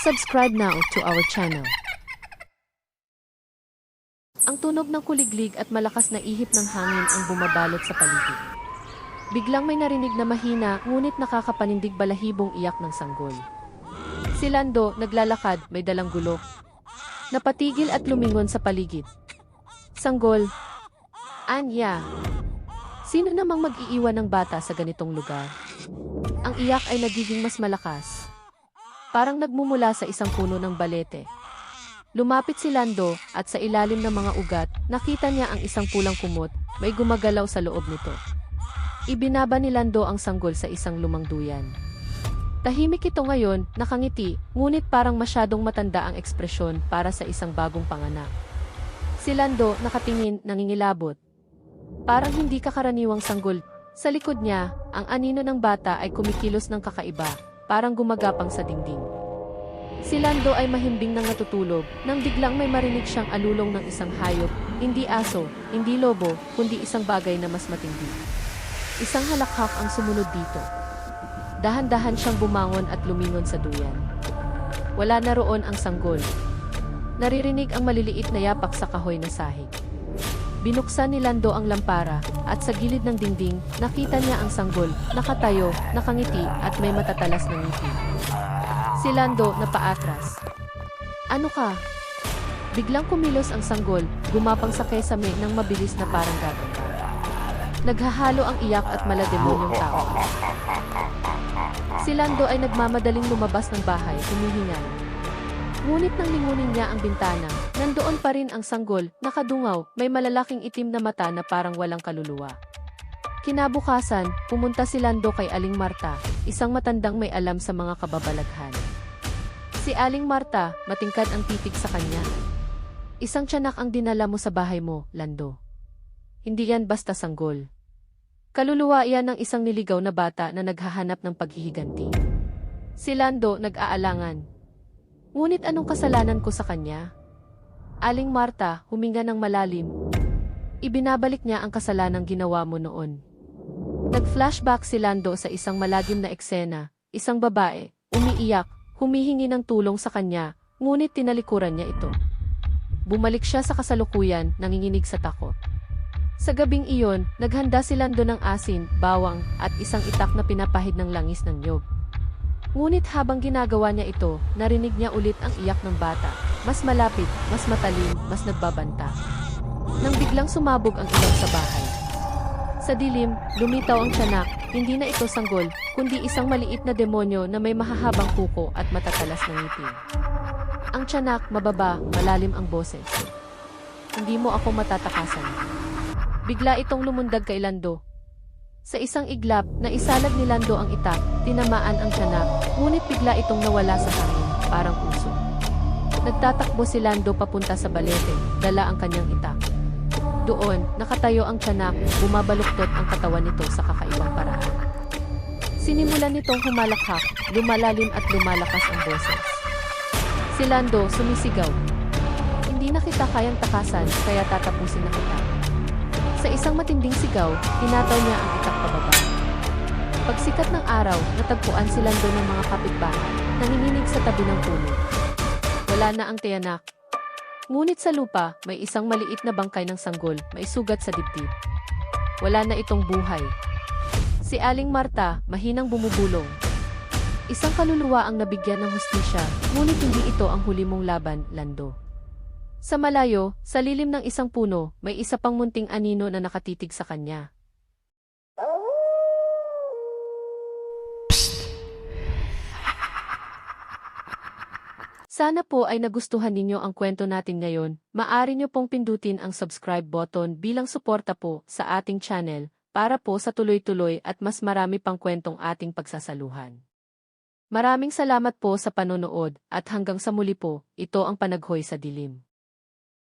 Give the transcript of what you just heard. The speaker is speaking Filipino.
Subscribe now to our channel. Ang tunog ng kuliglig at malakas na ihip ng hangin ang bumabalot sa paligid. Biglang may narinig na mahina ngunit nakakapanindig balahibong iyak ng sanggol. Si Lando, naglalakad, may dalang gulok. Napatigil at lumingon sa paligid. Sanggol. Anya. Sino namang mag-iiwan ng bata sa ganitong lugar? Ang iyak ay nagiging mas malakas. Parang nagmumula sa isang puno ng balete. Lumapit si Lando at sa ilalim ng mga ugat, nakita niya ang isang pulang kumot, may gumagalaw sa loob nito. Ibinaba ni Lando ang sanggol sa isang lumang duyan. Tahimik ito ngayon, nakangiti, ngunit parang masyadong matanda ang ekspresyon para sa isang bagong panganak. Si Lando nakatingin, nangingilabot. Parang hindi kakaraniwang sanggol. Sa likod niya, ang anino ng bata ay kumikilos ng kakaiba, parang gumagapang sa dingding. Si Lando ay mahimbing nang natutulog nang biglang may marinig siyang alulong ng isang hayop, hindi aso, hindi lobo, kundi isang bagay na mas matindi. Isang halakhak ang sumunod dito. Dahan-dahan siyang bumangon at lumingon sa duyan. Wala na roon ang sanggol. Naririnig ang maliliit na yapak sa kahoy na sahig. Binuksan ni Lando ang lampara at sa gilid ng dingding, nakita niya ang sanggol, nakatayo, nakangiti at may matatalas na ngiti. Si Lando napaatras. Ano ka? Biglang kumilos ang sanggol, gumapang sa kesame ng mabilis na parang gagamba. Naghahalo ang iyak at malademonyong tao. Si Lando ay nagmamadaling lumabas ng bahay, humihingal. Ngunit nang lingunin niya ang bintana, nandoon pa rin ang sanggol, nakadungaw, may malalaking itim na mata na parang walang kaluluwa. Kinabukasan, pumunta si Lando kay Aling Marta, isang matandang may alam sa mga kababalaghan. Si Aling Marta, matingkad ang titig sa kanya. Isang tiyanak ang dinala mo sa bahay mo, Lando. Hindi yan basta sanggol. Kaluluwa yan ng isang niligaw na bata na naghahanap ng paghihiganti. Si Lando nag-aalangan. Ngunit anong kasalanan ko sa kanya? Aling Marta, huminga ng malalim. Ibinabalik niya ang kasalanang ginawa mo noon. Nag-flashback si Lando sa isang malagim na eksena, isang babae, umiiyak, humihingi ng tulong sa kanya, ngunit tinalikuran niya ito. Bumalik siya sa kasalukuyan, nanginginig sa takot. Sa gabing iyon, naghanda si Lando ng asin, bawang, at isang itak na pinapahid ng langis ng niyog. Ngunit habang ginagawa niya ito, narinig niya ulit ang iyak ng bata. Mas malapit, mas matalim, mas nagbabanta. Nang biglang sumabog ang ilaw sa bahay. Sa dilim, lumitaw ang tiyanak, hindi na ito sanggol, kundi isang maliit na demonyo na may mahahabang kuko at matatalas na ngiti. Ang tiyanak, mababa, malalim ang boses. Hindi mo ako matatakasan. Bigla itong lumundag kay Lando. Sa isang iglap, naisalag ni Lando ang itak, tinamaan ang tiyanak, ngunit bigla itong nawala sa hangin, parang puso. Nagtatakbo si Lando papunta sa balete, dala ang kanyang itak. Doon, nakatayo ang tiyanak, bumabaluktot ang katawan nito sa kakaibang paraan. Sinimulan nitong humalakhak, lumalalim at lumalakas ang boses. Si Lando sumisigaw. Hindi na kita kayang takasan, kaya tatapusin na kita. Sa isang matinding sigaw, tinataw niya ang itak pababa. Pagsikat ng araw, natagpuan si Lando ng mga kapitbahay, nanginginig sa tabi ng puno. Wala na ang tiyanak. Ngunit sa lupa, may isang maliit na bangkay ng sanggol, may sugat sa dibdib. Wala na itong buhay. Si Aling Marta, mahinang bumubulong. Isang kaluluwa ang nabigyan ng hustisya, ngunit hindi ito ang huli mong laban, Lando. Sa malayo, sa lilim ng isang puno, may isa pang munting anino na nakatitig sa kanya. Psst! Sana po ay nagustuhan ninyo ang kwento natin ngayon. Maaari nyo pong pindutin ang subscribe button bilang suporta po sa ating channel para po sa tuloy-tuloy at mas marami pang kwentong ating pagsasaluhan. Maraming salamat po sa panonood at hanggang sa muli po, ito ang Panaghoy sa Dilim.